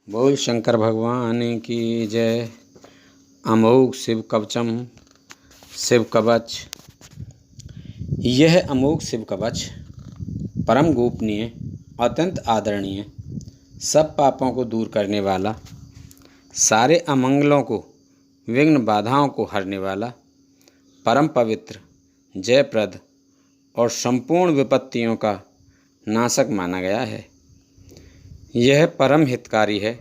बोल शंकर भगवान की जय। अमोघ शिव कवचम शिव कवच। यह अमोघ शिव कवच परम गोपनीय, अत्यंत आदरणीय, सब पापों को दूर करने वाला, सारे अमंगलों को, विघ्न बाधाओं को हरने वाला, परम पवित्र, जयप्रद और संपूर्ण विपत्तियों का नाशक माना गया है। यह परम हितकारी है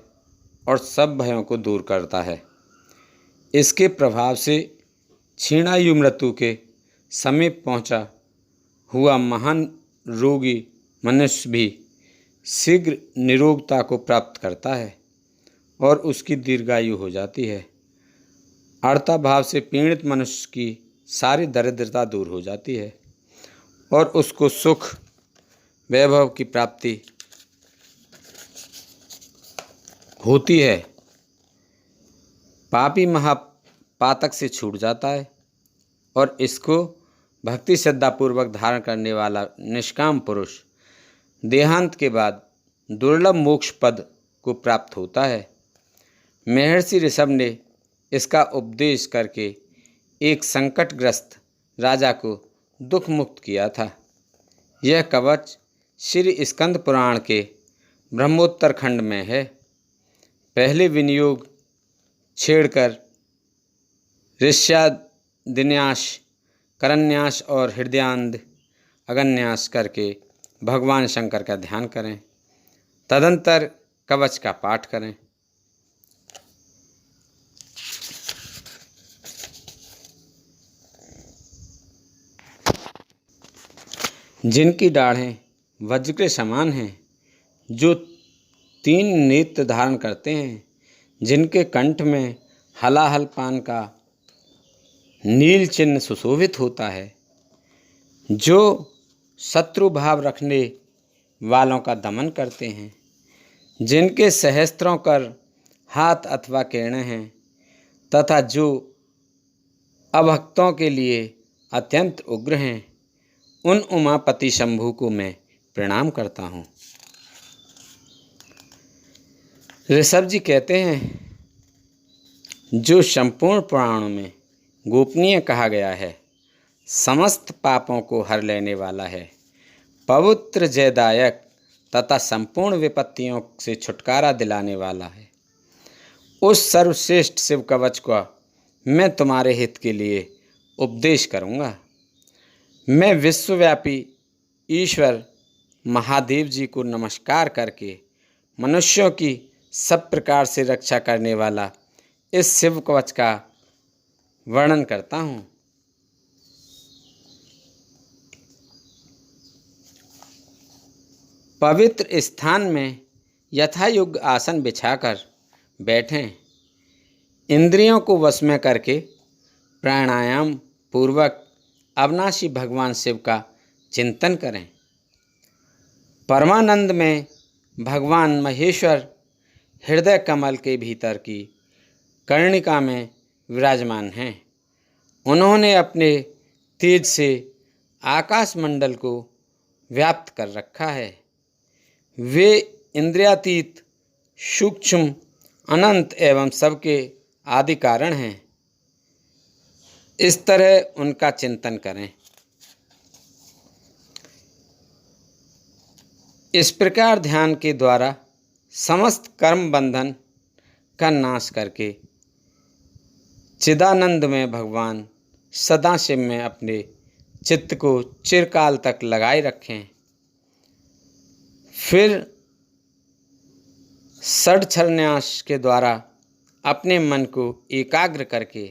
और सब भयों को दूर करता है। इसके प्रभाव से क्षीणायु मृत्यु के समीप पहुंचा हुआ महान रोगी मनुष्य भी शीघ्र निरोगता को प्राप्त करता है और उसकी दीर्घायु हो जाती है। अर्था भाव से पीड़ित मनुष्य की सारी दरिद्रता दूर हो जाती है और उसको सुख वैभव की प्राप्ति होती है। पापी महापातक से छूट जाता है और इसको भक्ति श्रद्धापूर्वक धारण करने वाला निष्काम पुरुष देहांत के बाद दुर्लभ मोक्ष पद को प्राप्त होता है। महर्षि ऋषभ ने इसका उपदेश करके एक संकटग्रस्त राजा को दुख मुक्त किया था। यह कवच श्री स्कंद पुराण के ब्रह्मोत्तर खंड में है। पहले विनियोग छेड़कर ऋष्यादिन्यास, करन्यास और हृदयान्ध अगन्यास करके भगवान शंकर का ध्यान करें। तदंतर कवच का पाठ करें। जिनकी दाढ़ें वज्र के समान हैं, जो 3 नेत्र धारण करते हैं, जिनके कंठ में हलाहल पान का नील चिन्ह सुशोभित होता है, जो शत्रु भाव रखने वालों का दमन करते हैं, जिनके सहस्त्रों कर हाथ अथवा किरणें हैं, तथा जो अभक्तों के लिए अत्यंत उग्र हैं, उन उमापति शंभु को मैं प्रणाम करता हूँ। ऋषभ जी कहते हैं, जो संपूर्ण पुराणों में गोपनीय कहा गया है, समस्त पापों को हर लेने वाला है, पवित्र जयदायक तथा संपूर्ण विपत्तियों से छुटकारा दिलाने वाला है, उस सर्वश्रेष्ठ शिव कवच का मैं तुम्हारे हित के लिए उपदेश करूँगा। मैं विश्वव्यापी ईश्वर महादेव जी को नमस्कार करके मनुष्यों की सब प्रकार से रक्षा करने वाला इस शिव कवच का वर्णन करता हूँ। पवित्र स्थान में यथायोग्य आसन बिछाकर बैठें। इंद्रियों को वश में करके प्राणायाम पूर्वक अविनाशी भगवान शिव का चिंतन करें। परमानंद में भगवान महेश्वर हृदय कमल के भीतर की कर्णिका में विराजमान हैं। उन्होंने अपने तेज से आकाश मंडल को व्याप्त कर रखा है। वे इंद्रियातीत, सूक्ष्म, अनंत एवं सबके आदि कारण हैं। इस तरह उनका चिंतन करें। इस प्रकार ध्यान के द्वारा समस्त कर्म बंधन का नाश करके चिदानंद में भगवान सदाशिव में अपने चित्त को चिरकाल तक लगाए रखें। फिर षड्छन्यास के द्वारा अपने मन को एकाग्र करके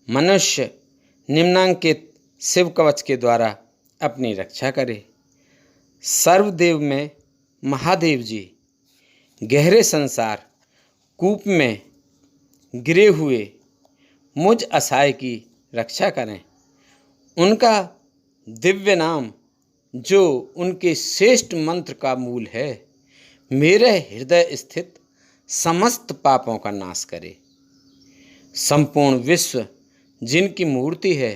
मनुष्य निम्नांकित शिव कवच के द्वारा अपनी रक्षा करे। सर्वदेव में महादेव जी गहरे संसार कूप में गिरे हुए मुझ असहाय की रक्षा करें। उनका दिव्य नाम, जो उनके श्रेष्ठ मंत्र का मूल है, मेरे हृदय स्थित समस्त पापों का नाश करे। संपूर्ण विश्व जिनकी मूर्ति है,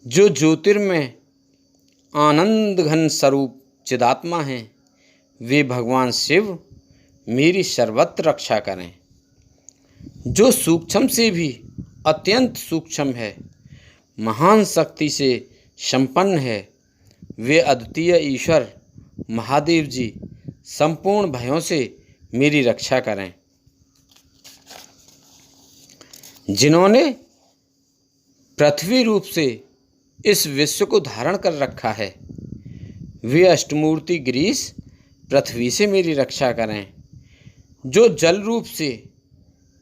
जो ज्योतिर्मय आनंद घन स्वरूप चिदात्मा हैं, वे भगवान शिव मेरी सर्वत्र रक्षा करें। जो सूक्ष्म से भी अत्यंत सूक्ष्म है, महान शक्ति से संपन्न है, वे अद्वितीय ईश्वर महादेव जी संपूर्ण भयों से मेरी रक्षा करें। जिन्होंने पृथ्वी रूप से इस विश्व को धारण कर रखा है, वे अष्टमूर्ति गिरीश पृथ्वी से मेरी रक्षा करें। जो जल रूप से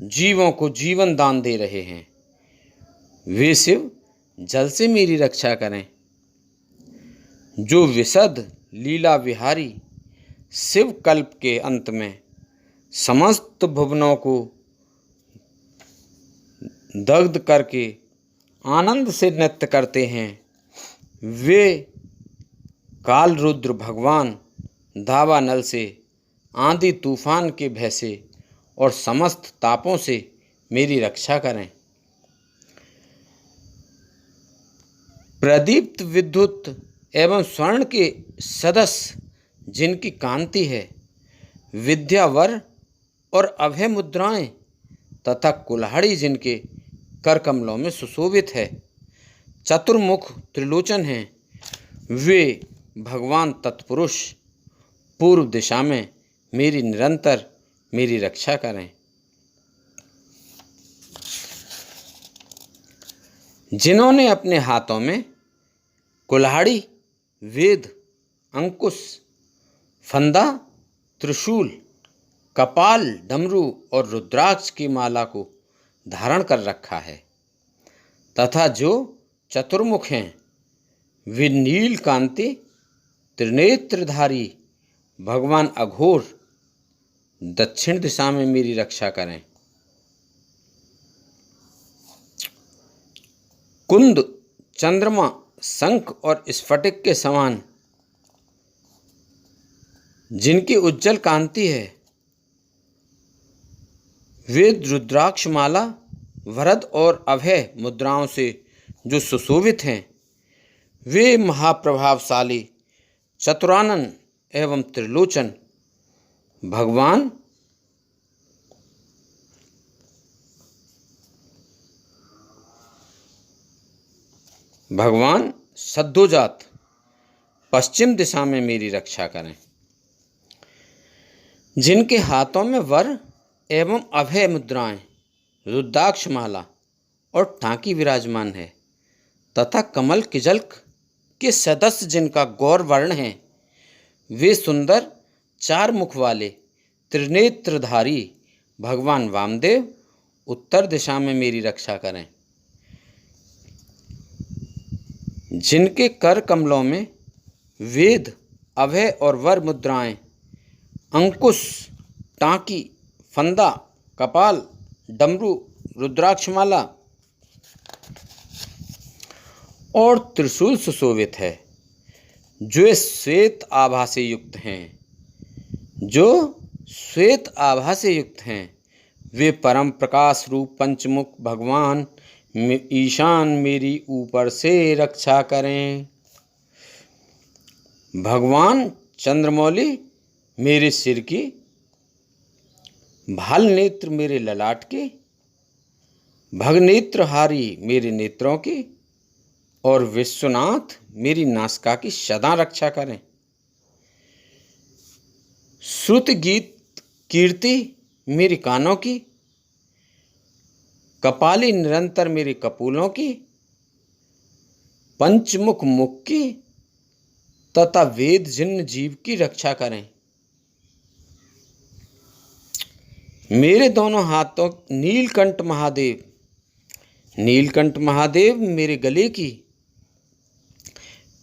जीवों को जीवन दान दे रहे हैं, वे शिव जल से मेरी रक्षा करें। जो विशद लीला विहारी शिव कल्प के अंत में समस्त भुवनों को दग्ध करके आनंद से नृत्य करते हैं, वे काल रुद्र भगवान दावानल से, आंधी तूफान के भय से और समस्त तापों से मेरी रक्षा करें। प्रदीप्त विद्युत एवं स्वर्ण के सदस्य जिनकी कांति है, विद्यावर और अभय मुद्राएं तथा कुल्हाड़ी जिनके कर कमलों में सुशोभित है, चतुर्मुख त्रिलोचन हैं, वे भगवान तत्पुरुष पूर्व दिशा में निरंतर मेरी रक्षा करें। जिन्होंने अपने हाथों में कुल्हाड़ी, वेद, अंकुश, फंदा, त्रिशूल, कपाल, डमरू और रुद्राक्ष की माला को धारण कर रखा है तथा जो चतुर्मुख हैं, वे नील कांति त्रिनेत्रधारी भगवान अघोर दक्षिण दिशा में मेरी रक्षा करें। कुंद, चंद्रमा, शंख और स्फटिक के समान जिनकी उज्जवल कांति है, वे रुद्राक्ष माला, वरद और अभय मुद्राओं से जो सुशोभित हैं, वे महाप्रभावशाली चतुरानन एवं त्रिलोचन भगवान सद्योजात पश्चिम दिशा में मेरी रक्षा करें। जिनके हाथों में वर एवं अभय मुद्राएं, रुद्राक्ष माला और टांकी विराजमान है तथा कमल किजल्क के सदस्य जिनका गौर वर्ण है, वे सुंदर चार मुख वाले त्रिनेत्रधारी भगवान वामदेव उत्तर दिशा में मेरी रक्षा करें। जिनके कर कमलों में वेद, अभय और वर मुद्राएं, अंकुश, टांकी, फंदा, कपाल, डमरू, रुद्राक्षमाला और त्रिशूल सुशोभित है, जो श्वेत आभा से युक्त हैं, वे परम प्रकाश रूप पंचमुख भगवान ईशान मेरी ऊपर से रक्षा करें। भगवान चंद्रमौली मेरे सिर की, भाल नेत्र मेरे ललाट की, भगनेत्रहारी मेरे नेत्रों की और विश्वनाथ मेरी नासिका की सदा रक्षा करें। श्रुत गीत कीर्ति मेरी कानों की, कपाली निरंतर मेरे कपूलों की, पंचमुख मुख की तथा वेद जिन्न जीव की रक्षा करें। मेरे दोनों हाथों नीलकंठ महादेव मेरे गले की,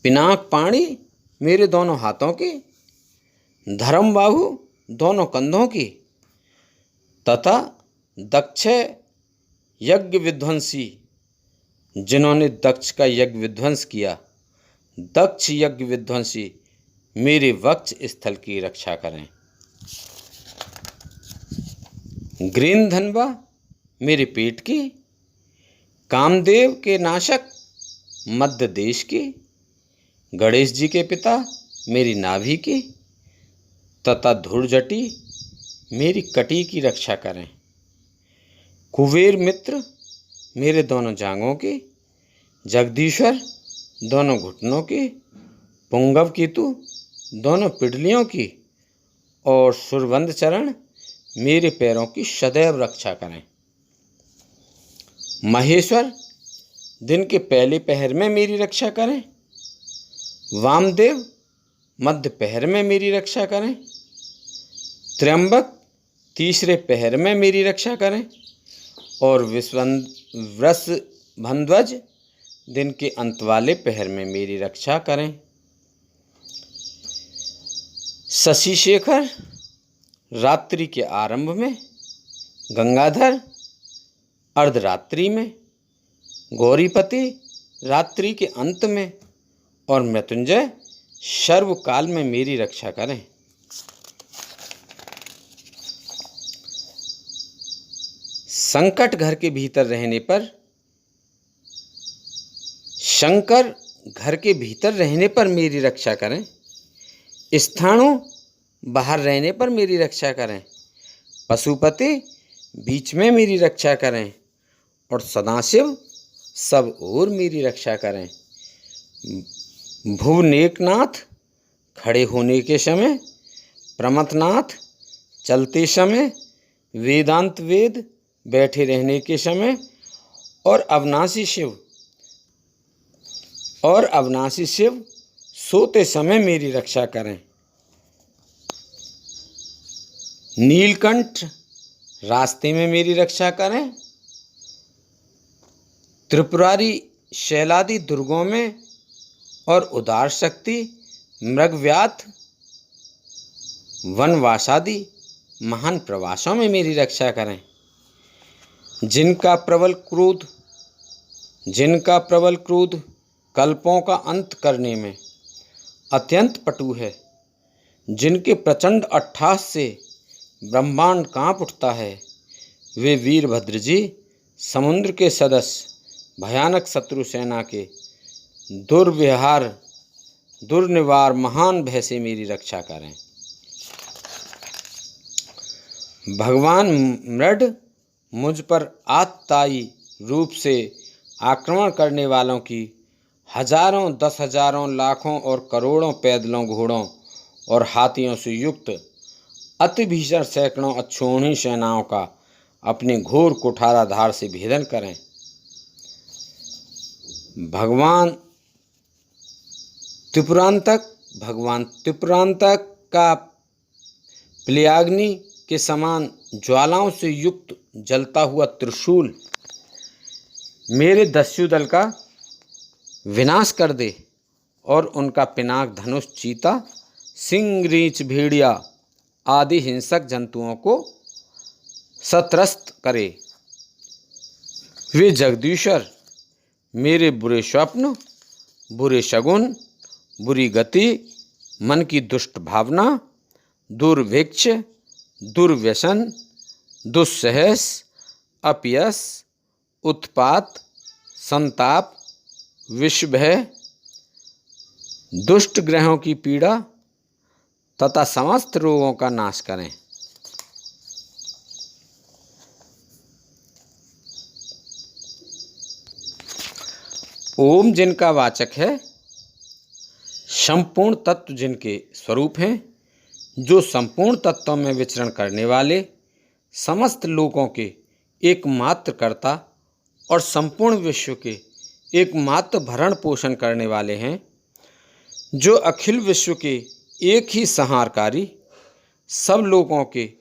पिनाक पाणी मेरे दोनों हाथों की, धर्मबाहु दोनों कंधों की तथा दक्ष यज्ञ विध्वंसी जिन्होंने दक्ष का यज्ञ विध्वंस किया, दक्ष यज्ञ विध्वंसी मेरे वक्ष स्थल की रक्षा करें। ग्रीनधनवा मेरे पेट की, कामदेव के नाशक मध्य देश की, गणेश जी के पिता मेरी नाभि की तथा धूर्जटी मेरी कटी की रक्षा करें। कुबेर मित्र मेरे दोनों जांघों की, जगदीश्वर दोनों घुटनों की, पुंगव केतु दोनों पिडलियों की और सुरबंद चरण मेरे पैरों की सदैव रक्षा करें। महेश्वर दिन के पहले पहर में मेरी रक्षा करें। वामदेव मध्य पहर में मेरी रक्षा करें। त्र्यंबक तीसरे पहर में मेरी रक्षा करें और वृषभध्वज दिन के अंत वाले पहर में मेरी रक्षा करें। शशिशेखर रात्रि के आरंभ में, गंगाधर अर्धरात्रि में, गौरीपति रात्रि के अंत में और मृत्युंजय सर्वकाल में मेरी रक्षा करें। संकट घर के भीतर रहने पर, शंकर घर के भीतर रहने पर मेरी रक्षा करें। स्थाणु बाहर रहने पर मेरी रक्षा करें। पशुपति बीच में मेरी रक्षा करें और सदाशिव सब ओर मेरी रक्षा करें। भुवनेकनाथ खड़े होने के समय, प्रमथनाथ चलते समय, वेदांत वेद बैठे रहने के समय और अविनाशी शिव सोते समय मेरी रक्षा करें। नीलकंठ रास्ते में मेरी रक्षा करें। त्रिपुरारी शैलादि दुर्गों में और उदार शक्ति मृगव्याध वनवासादि महान प्रवासों में मेरी रक्षा करें। जिनका प्रबल क्रोध कल्पों का अंत करने में अत्यंत पटु है, जिनके प्रचंड अट्टहास से ब्रह्मांड कांप उठता है, वे वीरभद्र जी समुद्र के सदस्य भयानक शत्रु सेना के दुर्निवार महान भय से मेरी रक्षा करें। भगवान मृड मुझ पर आततायी रूप से आक्रमण करने वालों की हजारों, 10,000, लाखों और करोड़ों पैदलों, घोड़ों और हाथियों से युक्त अति भीषण सैकड़ों अक्षौहिणी सेनाओं का अपने घोर कुठाराधार से भेदन करें। भगवान त्रिपुरांतक का प्लयाग्नि के समान ज्वालाओं से युक्त जलता हुआ त्रिशूल मेरे दस्यु दल का विनाश कर दे और उनका पिनाक धनुष चीता, सिंह, रीछ, भेड़िया आदि हिंसक जंतुओं को सत्रस्त करे। वे जगदीश्वर मेरे बुरे स्वप्न, बुरे शगुन, बुरी गति, मन की दुष्ट भावना, दुर्भिक्ष, दुर्व्यसन, दुस्सहस, अपयश, उत्पात, संताप, विषभय, दुष्ट ग्रहों की पीड़ा तथा समस्त रोगों का नाश करें। ओम जिनका वाचक है, संपूर्ण तत्व जिनके स्वरूप हैं, जो संपूर्ण तत्वों में विचरण करने वाले, समस्त लोकों के एकमात्र कर्ता और संपूर्ण विश्व के एकमात्र भरण पोषण करने वाले हैं, जो अखिल विश्व के एक ही संहारकारी, सब लोगों के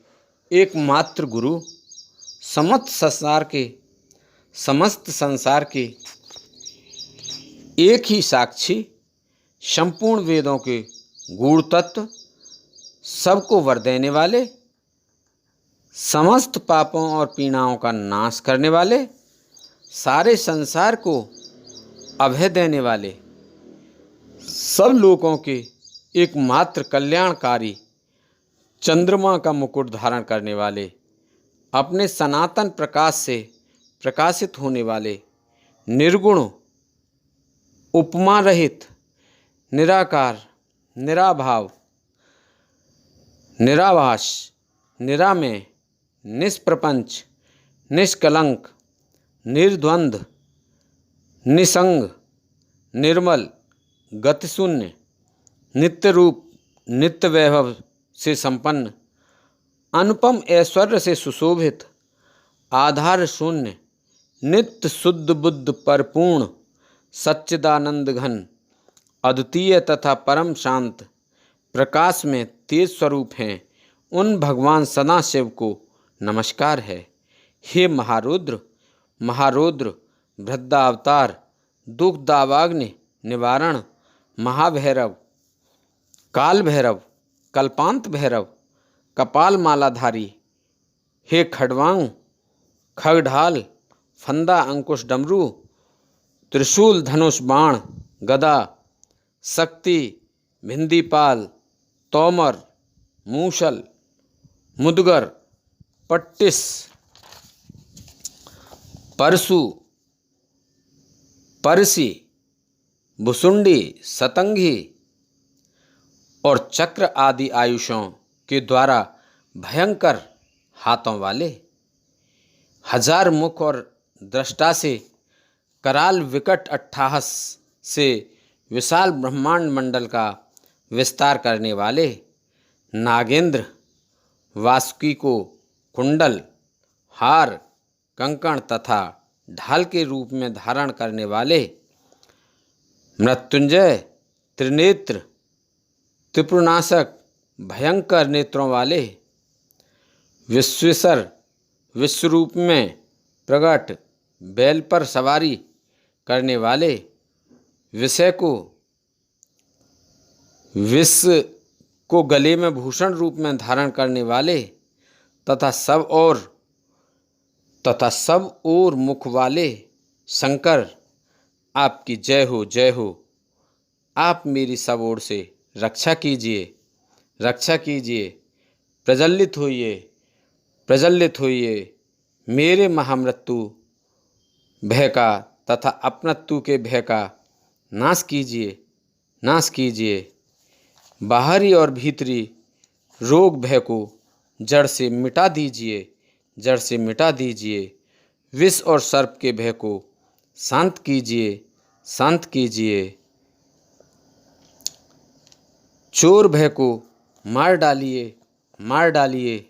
एकमात्र गुरु, समस्त संसार के एक ही साक्षी, संपूर्ण वेदों के गूढ़ तत्व, सबको वर देने वाले, समस्त पापों और पीड़ाओं का नाश करने वाले, सारे संसार को अभय देने वाले, सब लोगों के एकमात्र कल्याणकारी, चंद्रमा का मुकुट धारण करने वाले, अपने सनातन प्रकाश से प्रकाशित होने वाले, निर्गुण, उपमा रहित, निराकार, निराभाव, निराभास, निरामय, निष्प्रपंच, निष्कलंक, निर्द्वंद्व, निसंग, निर्मल, गतिशून्य, नित्य रूप, नित्य वैभव से संपन्न, अनुपम ऐश्वर्य से सुशोभित, आधार शून्य, नित्य शुद्ध बुद्ध परिपूर्ण, सच्चिदानंद घन, अद्वितीय तथा परम शांत, प्रकाश में तेज स्वरूप हैं, उन भगवान सदाशिव को नमस्कार है। हे महारुद्र, महारुद्र, वृद्धावतार, दुख दावाग्नि निवारण, महाभैरव, काल भैरव, कल्पांत भैरव, कपाल मालाधारी, हे खड्वांग, खगढाल, फंदा अंकुश डमरू, त्रिशूल धनुष बाण गदा, शक्ति, भिंदीपाल, तोमर, मूसल, मुदगर, पट्टिस, परशु, परसी, भुसुंडी, सतंगी और चक्र आदि आयुषों के द्वारा भयंकर हाथों वाले, हजार मुख और दृष्टा से कराल विकट अट्टहास से विशाल ब्रह्मांड मंडल का विस्तार करने वाले, नागेंद्र, वासुकी को कुंडल, हार, कंकण तथा ढाल के रूप में धारण करने वाले, मृत्युंजय, त्रिनेत्र, त्रिपुरनाशक, भयंकर नेत्रों वाले, विश्वेश्वर, विश्वरूप में प्रकट, बैल पर सवारी करने वाले, विषय को गले में भूषण रूप में धारण करने वाले तथा सब और मुख वाले शंकर, आपकी जय हो, जय हो। आप मेरी सब ओर से रक्षा कीजिए, रक्षा कीजिए, प्रज्वलित होइए, प्रज्वलित होइए। मेरे महामृत्यु भय का तथा अपनत्व के भय का नाश कीजिए, नाश कीजिए। बाहरी और भीतरी रोग भय को जड़ से मिटा दीजिए, जड़ से मिटा दीजिए। विष और सर्प के भय को शांत कीजिए, शांत कीजिए। चोर भय को मार डालिए, मार डालिए।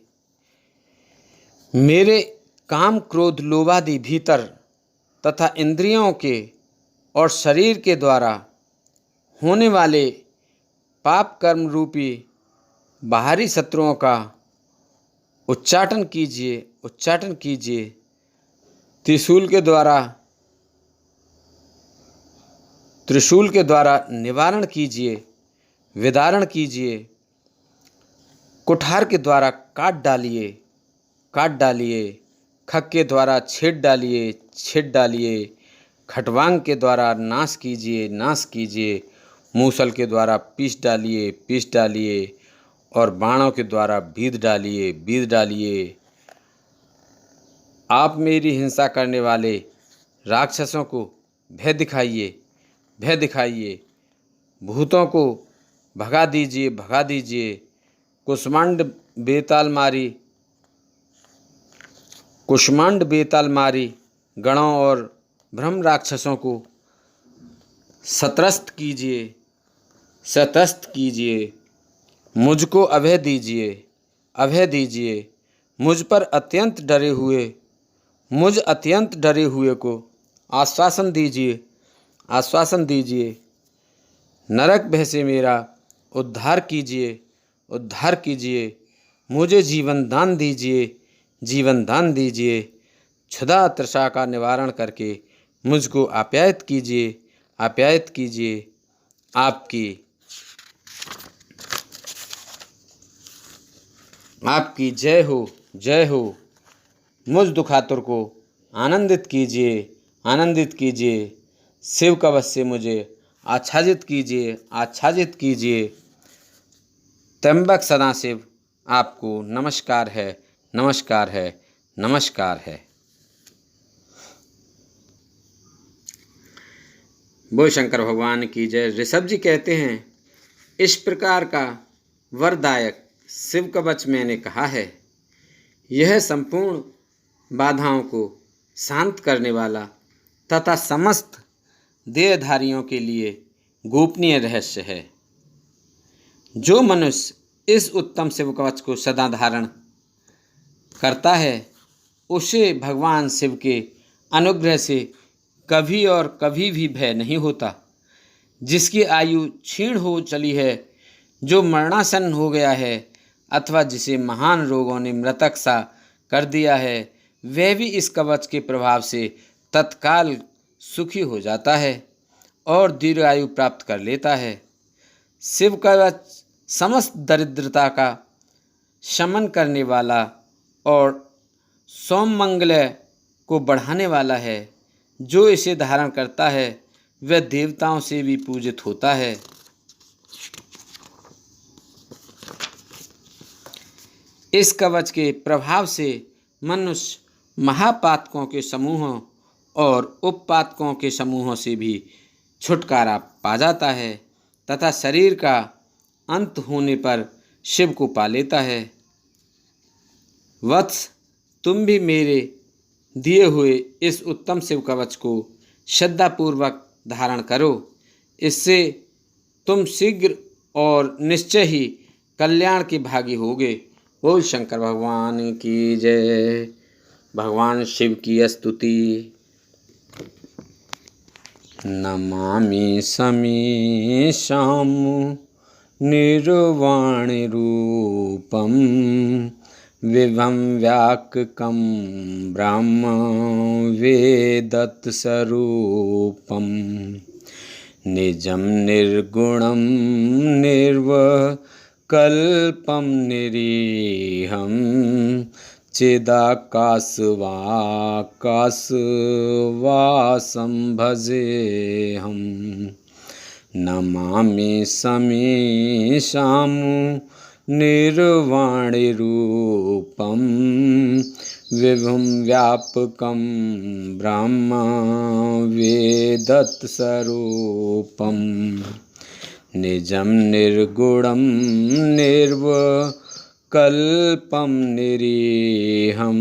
मेरे काम, क्रोध, लोभादि भीतर तथा इंद्रियों के और शरीर के द्वारा होने वाले पाप कर्म रूपी बाहरी शत्रुओं का उच्चाटन कीजिए, उच्चाटन कीजिए। त्रिशूल के द्वारा निवारण कीजिए, विदारण कीजिए। कुठार के द्वारा काट डालिए, काट डालिए। खग के द्वारा छेद डालिए, छेद डालिए। खटवांग के द्वारा नाश कीजिए, नाश कीजिए। मूसल के द्वारा पीस डालिए, पीस डालिए। और बाणों के द्वारा बीध डालिए, बीध डालिए। आप मेरी हिंसा करने वाले राक्षसों को भय दिखाइए, भय दिखाइए। भूतों को भगा दीजिए, भगा दीजिए। कुष्मांड बेताल मारी गणों और ब्रह्म राक्षसों को शतरस्त कीजिए, शतरस्त कीजिए। मुझको अभय दीजिए, अभय दीजिए। मुझ अत्यंत डरे हुए को आश्वासन दीजिए, आश्वासन दीजिए। नरक भय से मेरा उद्धार कीजिए, उद्धार कीजिए। मुझे जीवन दान दीजिए, जीवन दान दीजिए। क्षुधा तृषा का निवारण करके मुझको आप्यायित कीजिए, आप्यायित कीजिए। आपकी जय हो, जय हो। मुझ दुखातुर को आनंदित कीजिए, आनंदित कीजिए। शिव कवच से मुझे आच्छादित कीजिए, आच्छादित कीजिए। त्र्यंबक सदाशिव, आपको नमस्कार है, नमस्कार है, नमस्कार है। बोल शंकर भगवान की जय। ऋषभ जी कहते हैं, इस प्रकार का वरदायक शिव कवच मैंने कहा है। यह संपूर्ण बाधाओं को शांत करने वाला तथा समस्त देहधारियों के लिए गोपनीय रहस्य है। जो मनुष्य इस उत्तम शिव कवच को सदा धारण करता है उसे भगवान शिव के अनुग्रह से कभी और कभी भी भय नहीं होता। जिसकी आयु क्षीण हो चली है, जो मरणासन हो गया है अथवा जिसे महान रोगों ने मृतक सा कर दिया है, वह भी इस कवच के प्रभाव से तत्काल सुखी हो जाता है और दीर्घायु प्राप्त कर लेता है। शिव कवच समस्त दरिद्रता का शमन करने वाला और सौमंगल्य को बढ़ाने वाला है। जो इसे धारण करता है वह देवताओं से भी पूजित होता है। इस कवच के प्रभाव से मनुष्य महापातकों के समूहों और उपपातकों के समूहों से भी छुटकारा पा जाता है तथा शरीर का अंत होने पर शिव को पा लेता है। वत्स, तुम भी मेरे दिए हुए इस उत्तम शिव कवच को श्रद्धापूर्वक धारण करो। इससे तुम शीघ्र और निश्चय ही कल्याण के भागी होगे। बोल शंकर भगवान की जय। भगवान शिव की स्तुति। नमामि समीशां निर्वाणि रूपं विभं व्याककं ब्रह्म वेदत्स्वरूपं निजं निर्गुणं निर्विकल्पं निरीहं चिदाकाशवाकाशवासं भजेऽहं। नमामि समीशां निर्वाणि रूपं विभुं व्यापकं ब्रह्म वेदत्स्वरूपं निजं निर्गुणं निर्विकल्पं निरीहं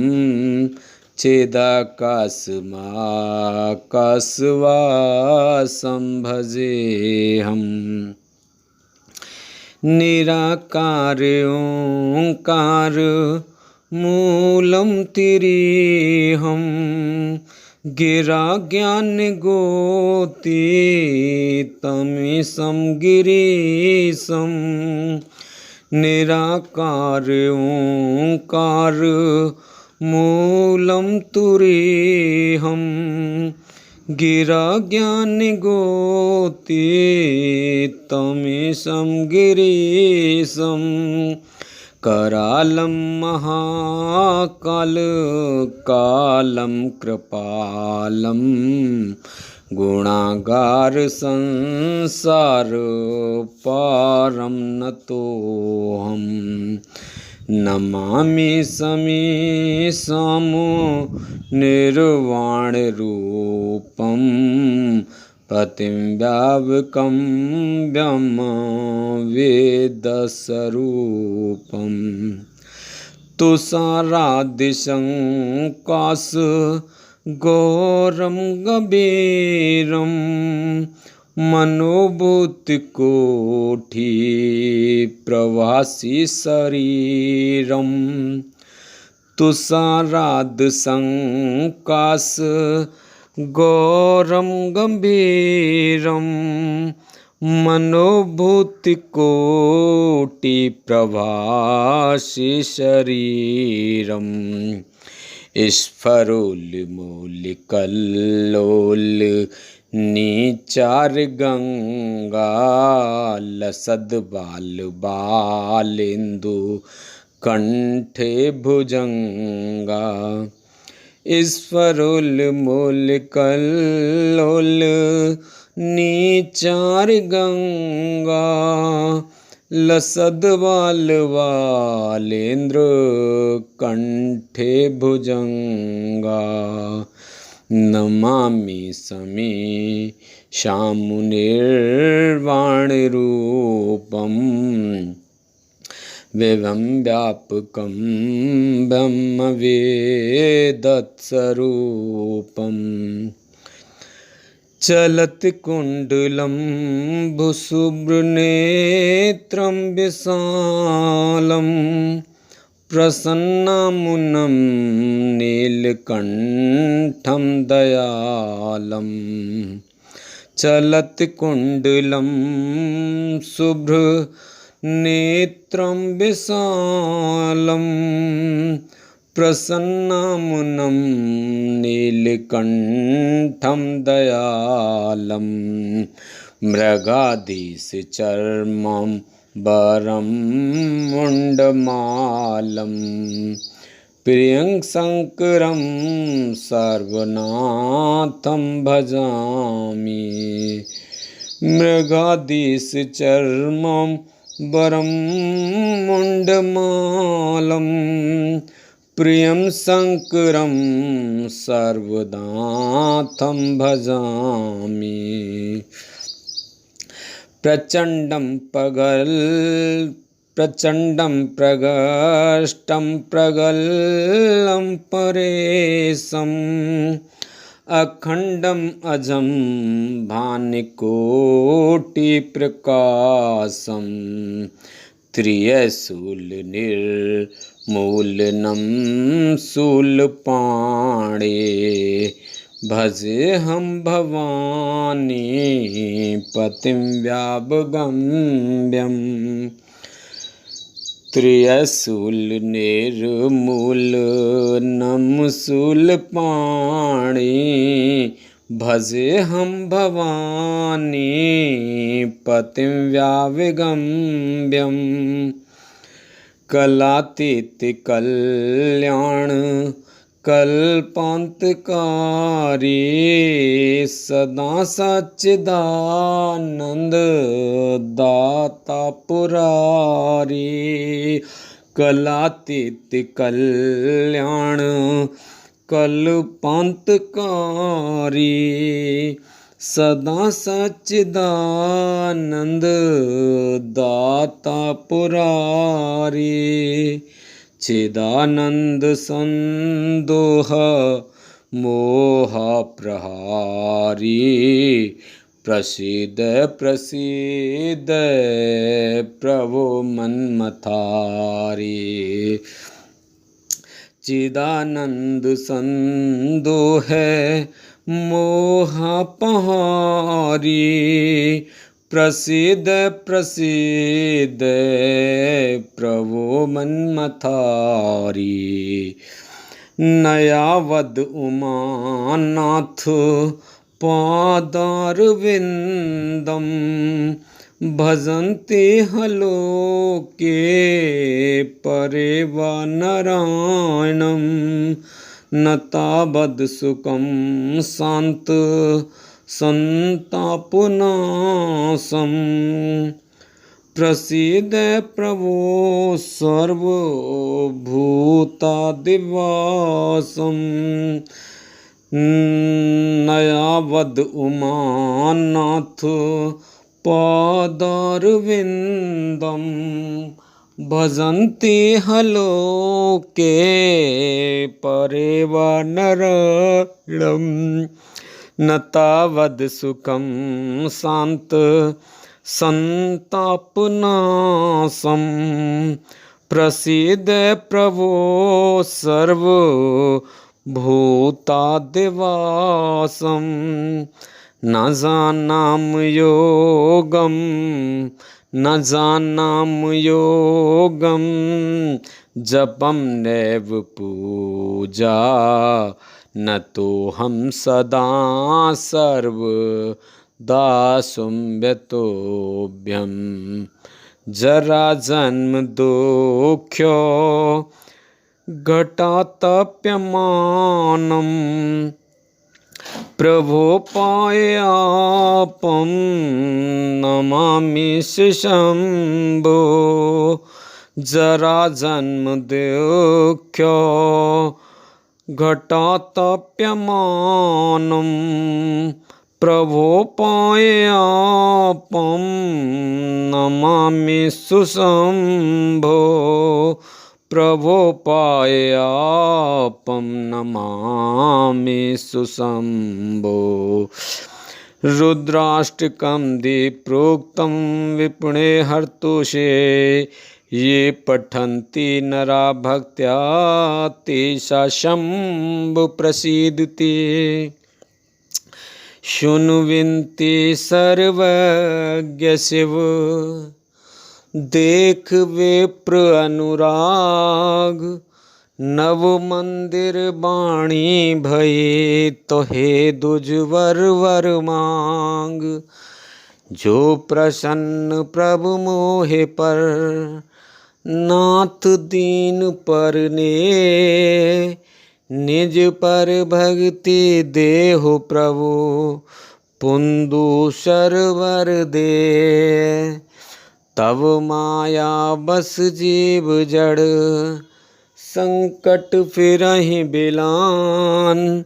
चिदाकाशवाकाशवासं भजेऽहम्। निराकार ओंकार मूलं तिरीहं गिरा ज्ञान गोतीतमीशं गिरीशं। निराकार ओंकार मूलं तुरीहं गिरा ज्ञान गोतीतमीशं गिरीशं। करालं महाकाल कालं कृपालं गुणागार संसार पारं नतोऽहम्। नमामि समीशां निर्वाणि रूपं पतिं व्यापकं ब्रह्म वेदस्वरूपं। तुषारादिशं काशगौरं गभीरं मनोभूतिकोटि प्रवासी शरीरं। तुषारादिशं काशगौरं गंभीरं मनोभूतिकोटि प्रवासी शरीरं। स्फुरन्मूलिकल्लोल नीचार गंगा लसद बाल बालेन्दु कंठे भुजंगा। स्फुरन्मूलिकल्लोल नीचार गंगा लसद बाल बालेन्द्र कंठे भुजंगा। नमामि समीशां निर्वाणि रूपं विभं व्यापकं ब्रह्मवेदस्वरूपम् चलत्कुण्डलं भुशुभ्रनेत्रं विशालं प्रसन्नमुनं नीलकण्ठं दयालं चलत्कुण्डलं शुभ्रनेत्रं विशालं प्रसन्नमुनं नीलकण्ठं दयालं मृगाधीशचर्मं वरं मुण्डमालं प्रियङ्करं सर्वनाथं भजामि मृगाधीशचर्मं वरं मुण्डमालं प्रियं शङ्करं सर्वनाथं भजामि प्रचण्डं प्रगष्टं प्रगल्लं परेशम् अखण्डम् अजं भानुकोटिप्रकाशं त्रियशूलनिर्मूलनं शूलपाणे भजेऽहं भवानी पतिं व्यावगम्यं त्रियशूलनिर्मूलनं शूलपाणे भजेऽहं भवानी पतिं व्यावगम्यं कलातीतकल्याण कल्पान्तकारी सदा सच्चिदानन्द दाता पुरारी कलातीतकल्याण कल्पान्तकारी सदा सच्चिदानन्द दाता पुरारी चिदानंद संदोह मोह प्रहारी प्रसीद प्रसीद प्रभो मन्मथारी चिदानंद संदोह मोह पहारी प्रसीद प्रसीद प्रभो मन्मथारी नयावद उमानाथ पादारविन्दं भजन्ते हलोके परेवा नारायणं न तावद् सुखं शान्त संतापनाशं प्रसीद प्रभो सर्वभूतादिवासं नयावद् उमानाथ पादारविन्दं भजन्ते हलोके परेवा नारायणं न तावद् सुखं शान्त संतापनाशं प्रसीद प्रभो सर्वभूतादिवासं न जानामि योगं न जानामि योगं जपं नैव पूजा न तोऽहं सदा सर्वदा संव्यतोऽभ्यं जरा जन्म दुःख्यो घटातप्यमानं प्रभो पायापं नमामि शम्भो जरा जन्म दुःख्यो घटातप्यमानं प्रभो पायापम नमामि सुशंभो। प्रभो पायापम नमामि सुशंभो। रुद्राष्टकं प्रोक्तं विपुणे हर्तुषे। ये पठन्ति नरा भक्त्या तेषां शंभु प्रसीदति। शुण्वन्ति सर्वज्ञ शिव देख विप्र अनुराग। नव मंदिर बाणी भये तो हे दुजवर वर मांग। जो प्रसन्न प्रभु मोहे पर नाथ दीन पर ने। निज पर भक्ति देहो प्रभु पुंदु सरवर दे। तब माया बस जीव जड़ संकट फिरहि बिलान।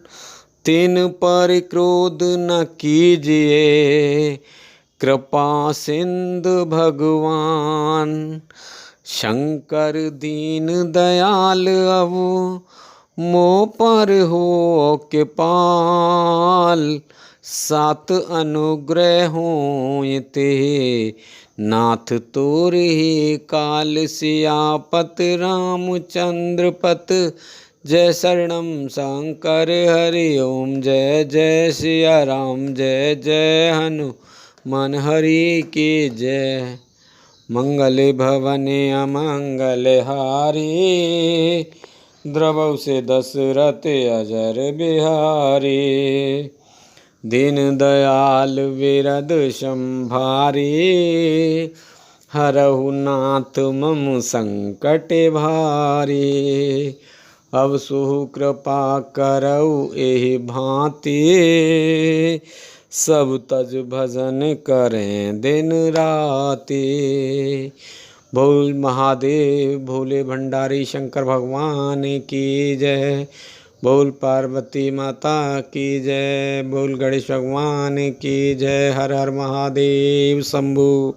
तिन पर क्रोध न कीजिए कृपा सिंधु भगवान। शंकर दीन दयाल अवु मो पर हो कृपाल। सात अनुग्रह हों ते नाथ तोर ही काल। सियापत रामचंद्र पत जय शरणम शंकर हरि ओम। जय जय सिया राम जय जय हनुमान हरि की जय। मंगल भवने अमंगल हारी द्रवौ से दशरथ अजर बिहारी। दीन दयाल विरद संभारी हरहु नाथ मम संकट भारी। अब सुहु कृपा करौ एहि भांति सब तज भजन करें दिन राति। बोल महादेव भोले भंडारी शंकर भगवान की जय। बोल पार्वती माता की जय। बोल गणेश भगवान की जय। हर हर महादेव शंभु।